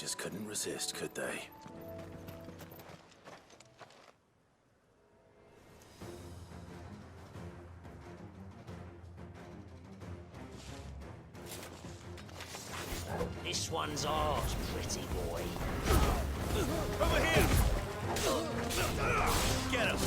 just couldn't resist, could they? This one's ours, pretty boy. Over here! Get him!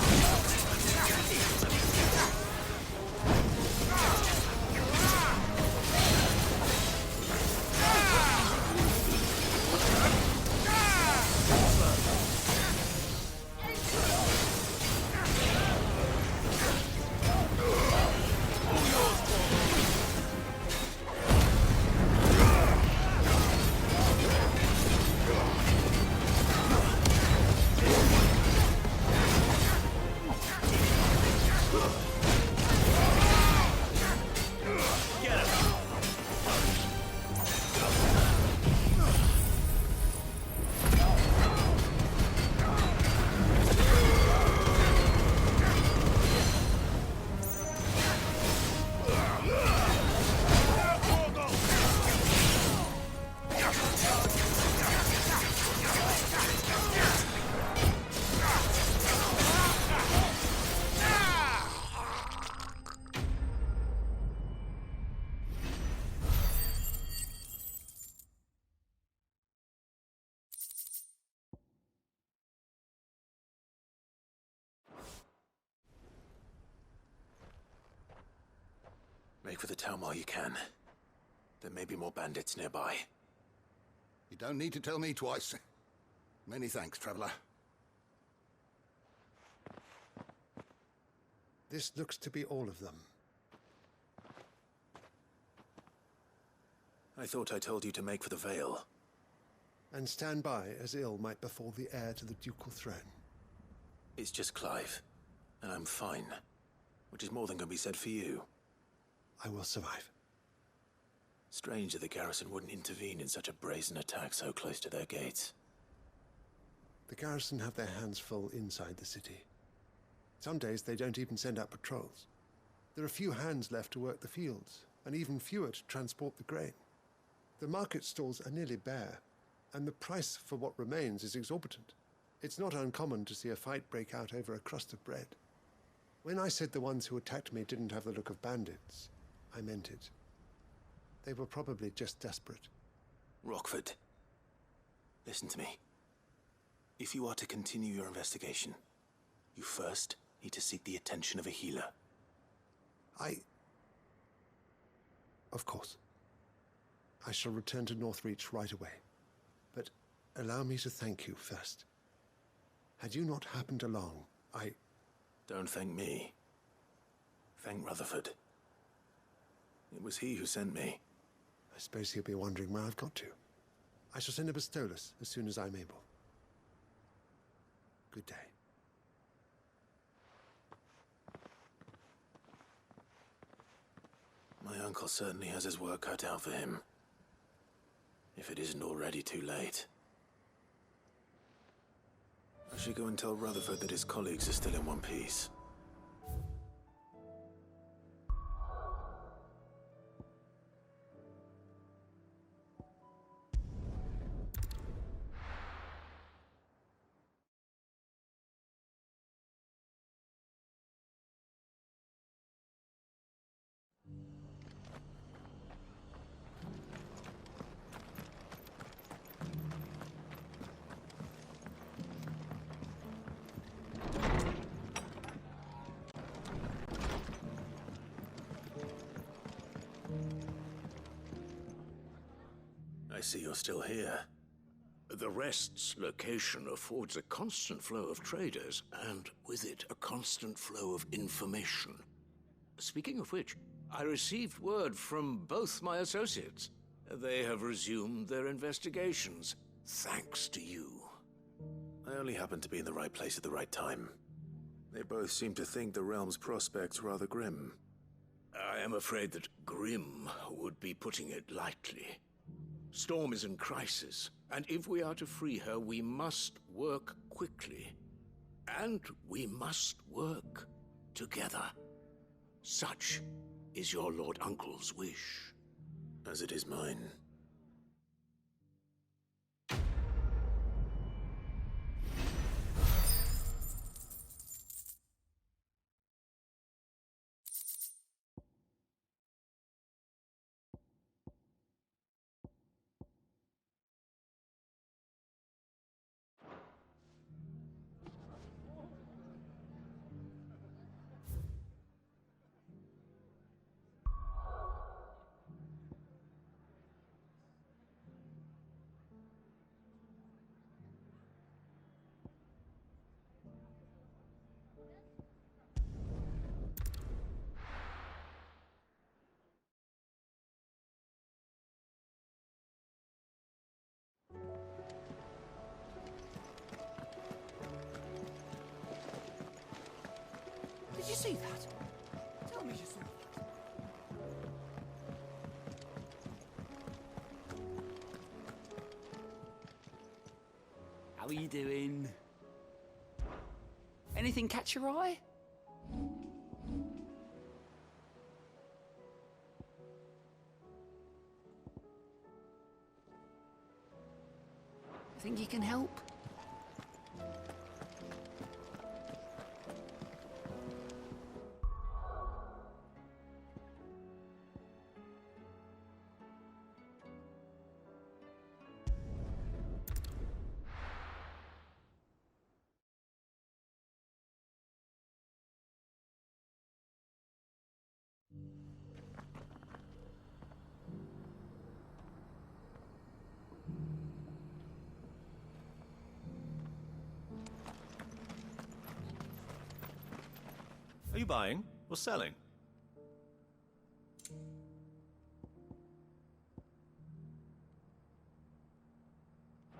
Make for the town while you can. There may be more bandits nearby. You don't need to tell me twice. Many thanks, traveler. This looks to be all of them. I thought I told you to make for the Vale. And stand by as ill might befall the heir to the ducal throne. It's just Clive, and I'm fine. Which is more than can be said for you. I will survive. Strange that the garrison wouldn't intervene in such a brazen attack so close to their gates. The garrison have their hands full inside the city. Some days they don't even send out patrols. There are few hands left to work the fields, and even fewer to transport the grain. The market stalls are nearly bare, and the price for what remains is exorbitant. It's not uncommon to see a fight break out over a crust of bread. When I said the ones who attacked me didn't have the look of bandits, I meant it. They were probably just desperate. Rockford, listen to me. If you are to continue your investigation, you first need to seek the attention of a healer. Of course. I shall return to Northreach right away. But allow me to thank you first. Had you not happened along, Don't thank me. Thank Rutherford. It was he who sent me. I suppose he'll be wondering where I've got to. I shall send a Bistolus as soon as I'm able. Good day. My uncle certainly has his work cut out for him. If it isn't already too late. I should go and tell Rutherford that his colleagues are still in one piece. I see you're still here. The Rest's location affords a constant flow of traders, and with it, a constant flow of information. Speaking of which, I received word from both my associates. They have resumed their investigations, thanks to you. I only happened to be in the right place at the right time. They both seem to think the realm's prospects rather grim. I am afraid that grim would be putting it lightly. Storm is in crisis, and if we are to free her, we must work quickly. And we must work together. Such is your Lord Uncle's wish. As it is mine. see that? Tell me you saw that. How are you doing? Anything catch your eye? Think you can help? Are you buying or selling?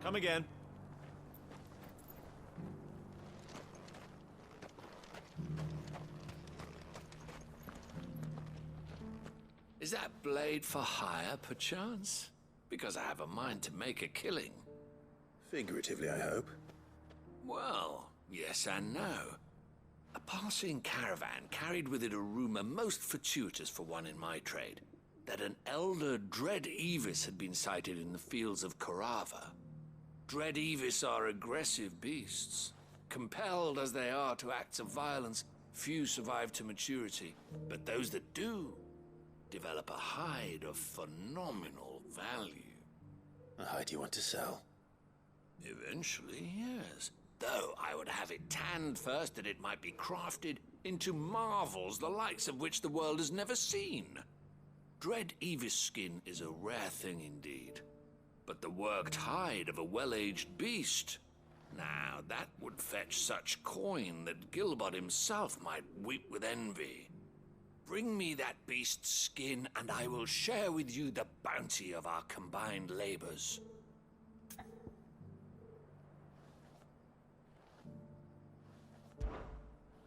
Come again. Is that blade for hire, perchance? Because I have a mind to make a killing. Figuratively, I hope. Well, yes and no. A passing caravan carried with it a rumor most fortuitous for one in my trade, that an elder Dread Evis had been sighted in the fields of Korava. Dread Evis are aggressive beasts. Compelled as they are to acts of violence, few survive to maturity, but those that do develop a hide of phenomenal value. A hide you want to sell? Eventually, yes. Though I would have it tanned first that it might be crafted into marvels the likes of which the world has never seen. Dread Evis skin is a rare thing indeed. But the worked hide of a well-aged beast, now that would fetch such coin that Gilbert himself might weep with envy. Bring me that beast's skin and I will share with you the bounty of our combined labors.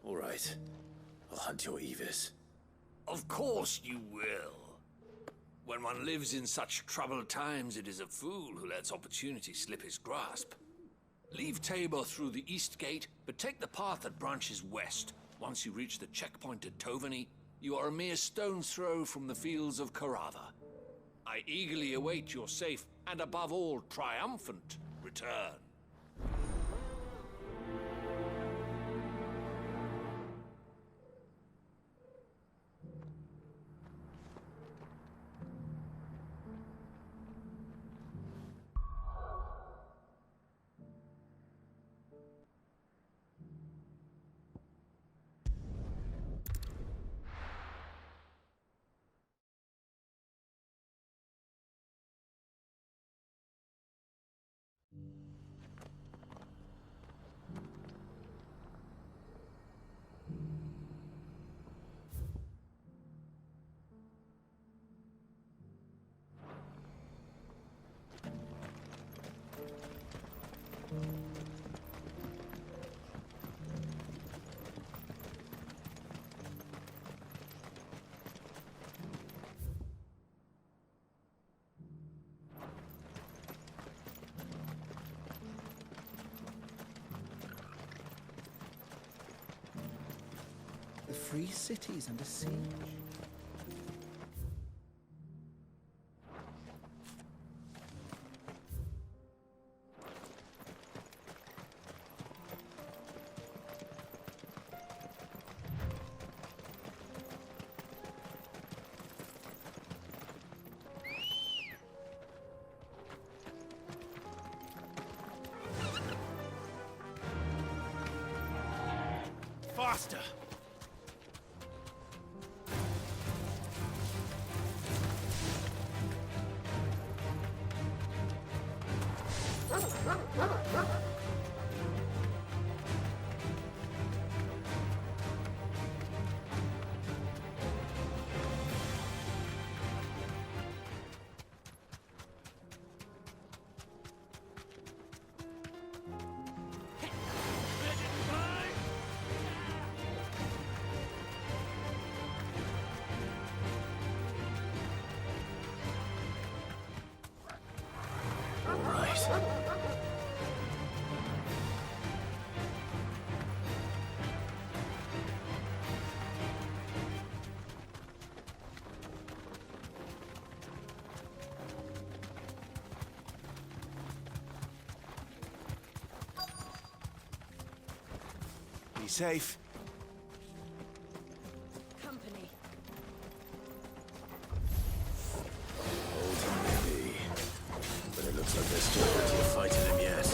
All right. I'll hunt your Evis. Of course you will. When one lives in such troubled times, it is a fool who lets opportunity slip his grasp. Leave Tabor through the east gate, but take the path that branches west. Once you reach the checkpoint at Tovany, you are a mere stone's throw from the fields of Korava. I eagerly await your safe, and above all, triumphant return. The free city's under siege. Faster! Be safe. Company. Old maybe. But it looks like there's still plenty of fight in him yet.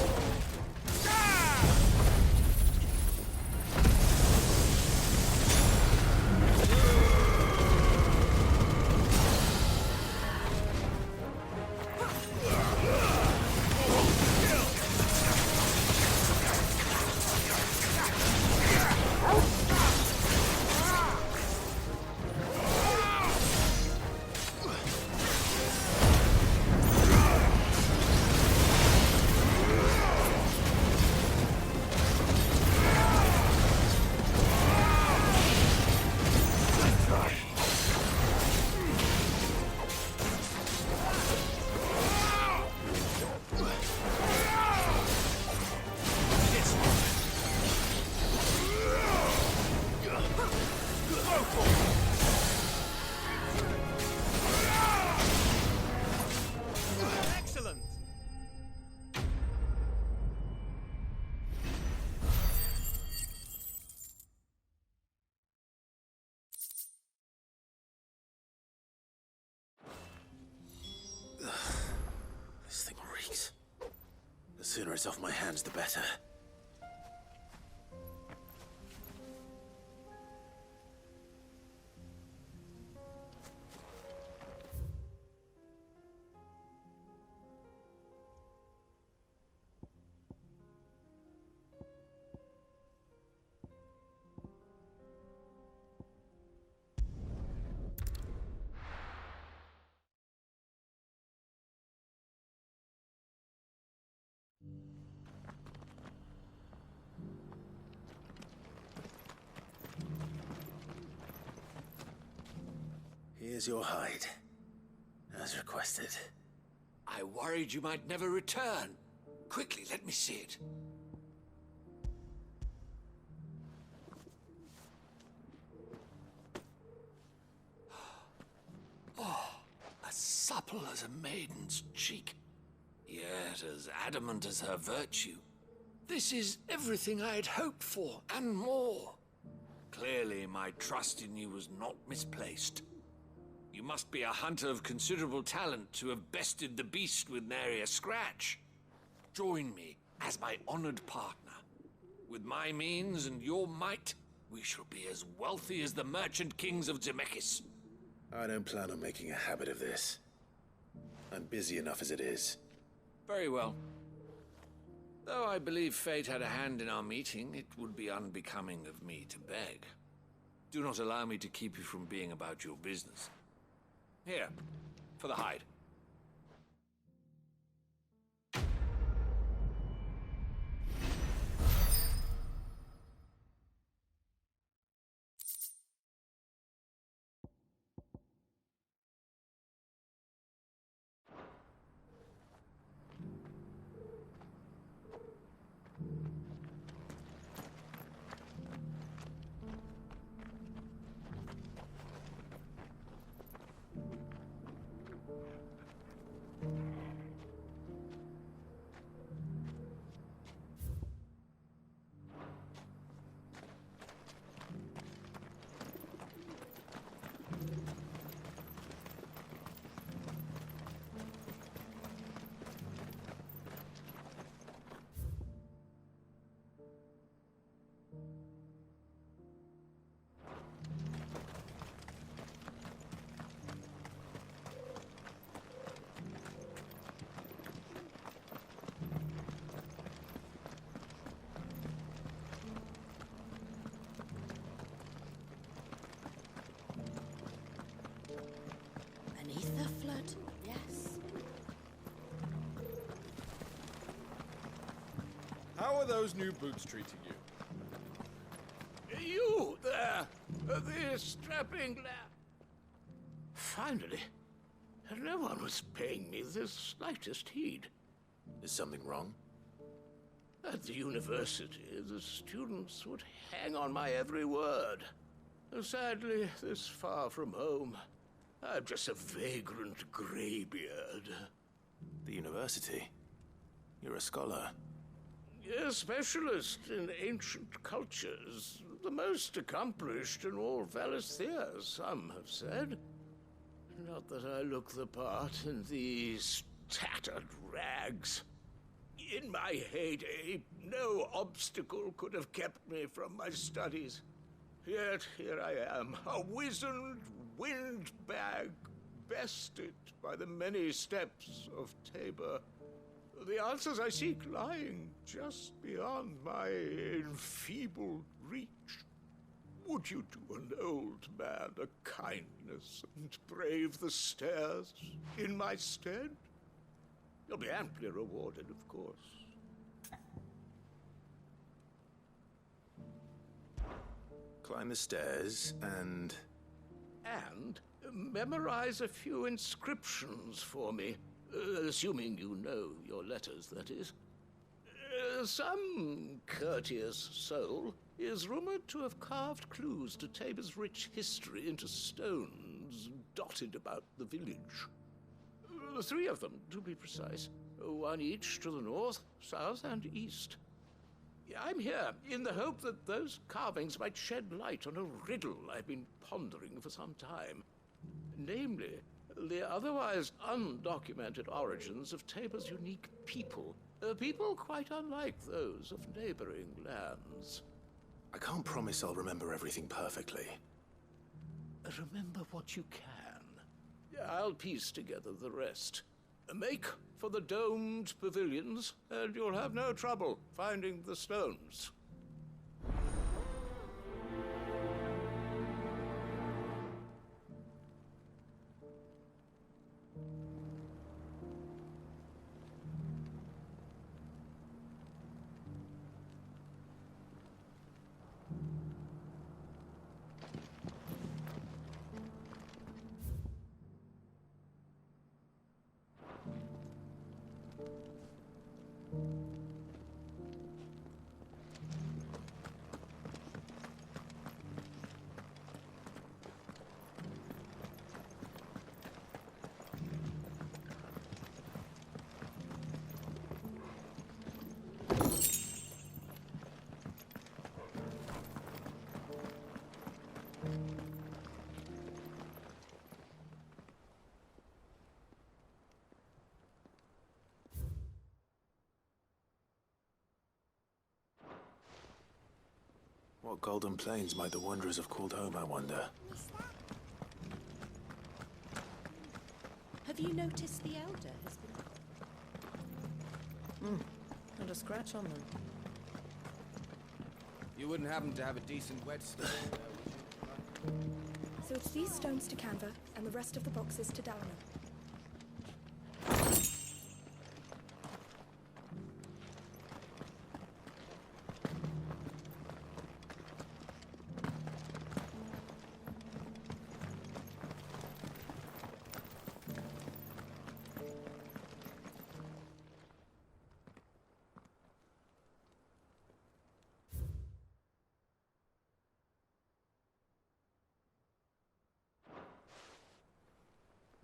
This thing reeks. The sooner it's off my hands, the better. Here's your hide, as requested. I worried you might never return. Quickly, let me see it. Oh, as supple as a maiden's cheek, yet as adamant as her virtue. This is everything I had hoped for, and more. Clearly, my trust in you was not misplaced. You must be a hunter of considerable talent to have bested the beast with nary a scratch. Join me as my honored partner. With my means and your might, we shall be as wealthy as the merchant kings of Zemeckis. I don't plan on making a habit of this. I'm busy enough as it is. Very well. Though I believe fate had a hand in our meeting, it would be unbecoming of me to beg. Do not allow me to keep you from being about your business. Here, for the hide. An aether flood? Yes. How are those new boots treating you? You there, the strapping lad. Finally, no one was paying me the slightest heed. Is something wrong? At the university, the students would hang on my every word. Sadly, this far from home, I'm just a vagrant greybeard. The university? You're a scholar. A specialist in ancient cultures. The most accomplished in all Valisthea, some have said. Not that I look the part in these tattered rags. In my heyday, no obstacle could have kept me from my studies. Yet here I am, a wizened windbag, bested by the many steps of Tabor. The answers I seek lying just beyond my enfeebled reach. Would you do an old man a kindness and brave the stairs in my stead? You'll be amply rewarded, of course. Climb the stairs and... And memorize a few inscriptions for me. Assuming you know your letters, that is. Some courteous soul is rumored to have carved clues to Tabor's rich history into stones dotted about the village. 3 of them, to be precise. 1 each to the north, south, and east. I'm here in the hope that those carvings might shed light on a riddle I've been pondering for some time. Namely, the otherwise undocumented origins of Tabor's unique people. People quite unlike those of neighboring lands. I can't promise I'll remember everything perfectly. Remember what you can. I'll piece together the rest. Make for the domed pavilions, and you'll have no trouble finding the stones. What golden plains might the wanderers have called home, I wonder? Have you noticed the Elder has been... Not a scratch on them. You wouldn't happen to have a decent whetstone, would you? So it's these stones to Canva, and the rest of the boxes to Dalana.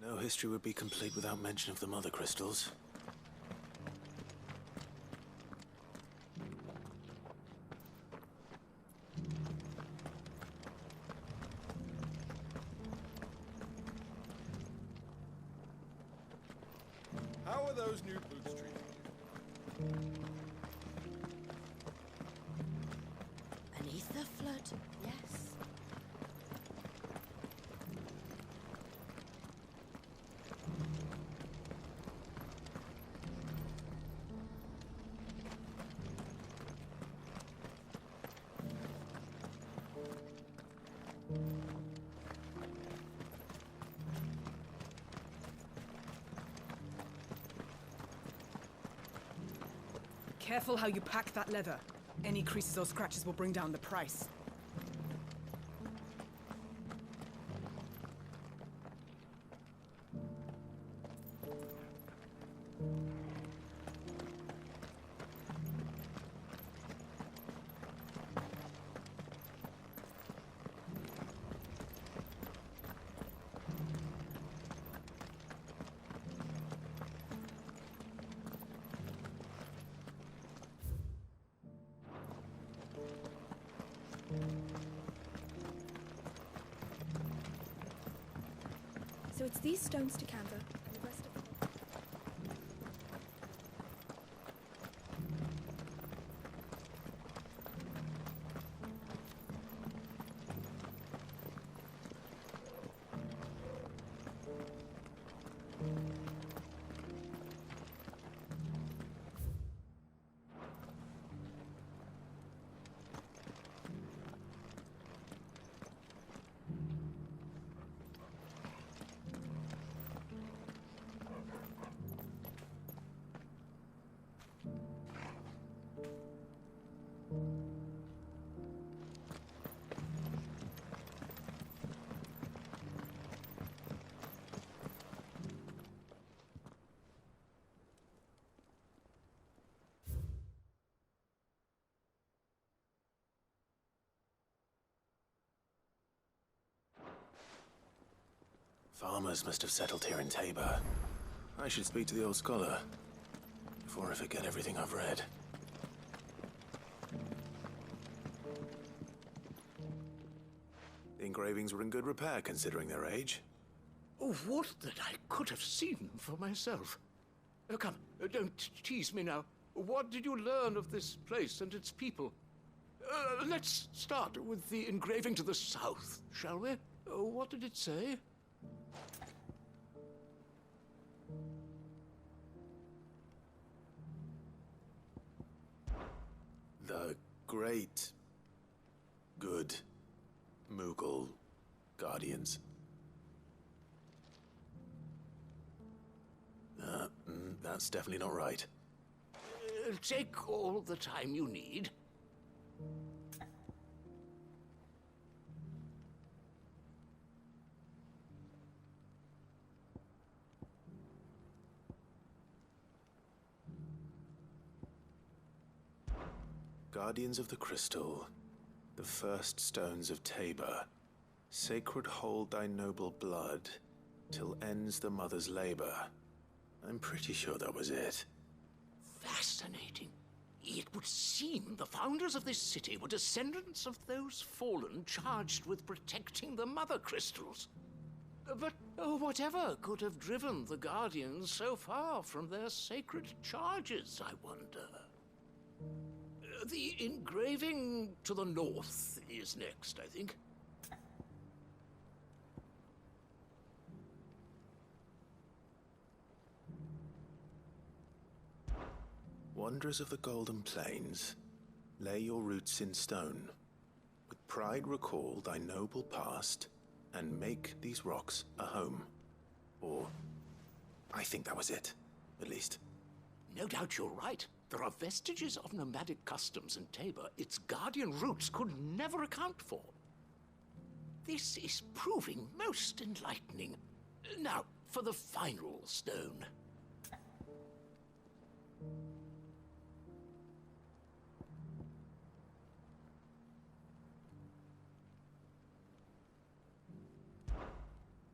No history would be complete without mention of the Mothercrystals. How are those new boots treating you? An aether flood? Yes. Careful how you pack that leather. Any creases or scratches will bring down the price. So it's these stones to Canva, and the rest of the... Farmers must have settled here in Tabor. I should speak to the old scholar before I forget everything I've read. The engravings were in good repair considering their age. Oh, would that I could have seen them for myself. Come, don't tease me now. What did you learn of this place and its people? Let's start with the engraving to the south, shall we? What did it say? The great, good Mughal guardians. That's definitely not right. Take all the time you need. Guardians of the Crystal, the first stones of Tabor, sacred hold thy noble blood, till ends the mother's labor. I'm pretty sure that was it. Fascinating. It would seem the founders of this city were descendants of those fallen charged with protecting the Mothercrystals. But whatever could have driven the Guardians so far from their sacred charges, I wonder? The engraving to the north is next, I think. Wanderers of the Golden Plains, lay your roots in stone. With pride recall thy noble past, and make these rocks a home. Or, I think that was it, at least. No doubt you're right. There are vestiges of nomadic customs in Tabor its guardian roots could never account for. This is proving most enlightening. Now, for the final stone.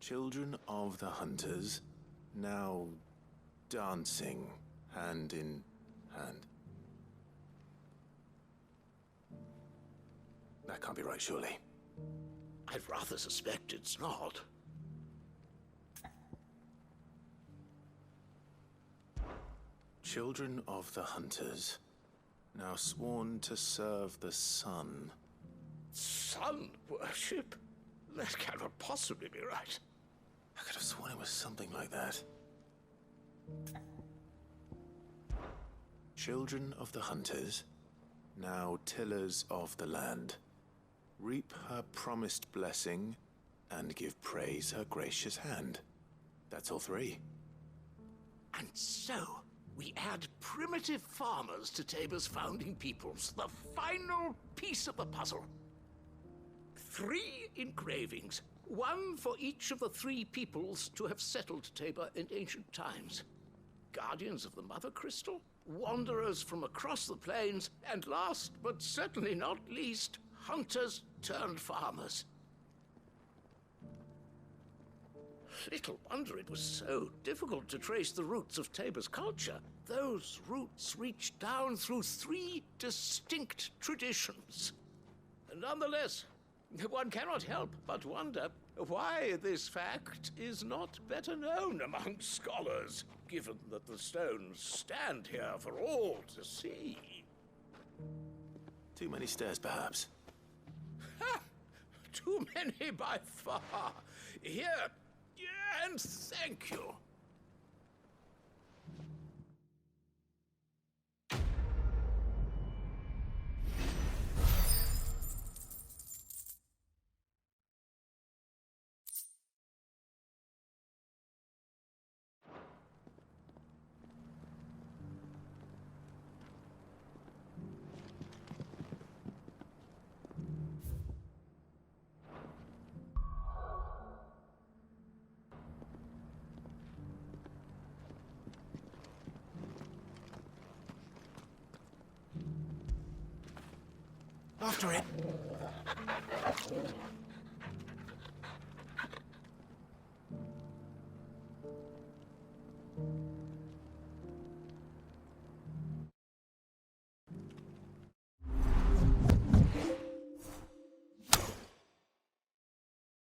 Children of the Hunters, now dancing hand in hand. That can't be right, surely. I'd rather suspect it's not. Children of the Hunters, now sworn to serve the sun. Sun worship? That cannot possibly be right. I could have sworn it was something like that. Children of the Hunters, now tillers of the land, reap her promised blessing and give praise her gracious hand. That's all three. And so, we add primitive farmers to Tabor's founding peoples, the final piece of the puzzle. 3 engravings, one for each of the 3 peoples to have settled Tabor in ancient times. Guardians of the Mothercrystal, wanderers from across the plains, and last but certainly not least, hunters turned farmers. Little wonder it was so difficult to trace the roots of Tabor's culture. Those roots reach down through 3 distinct traditions. And nonetheless, one cannot help but wonder Why this fact is not better known among scholars, given that the stones stand here for all to see. Too many stairs, perhaps. Ha! Too many by far. Here, and thank you. After it.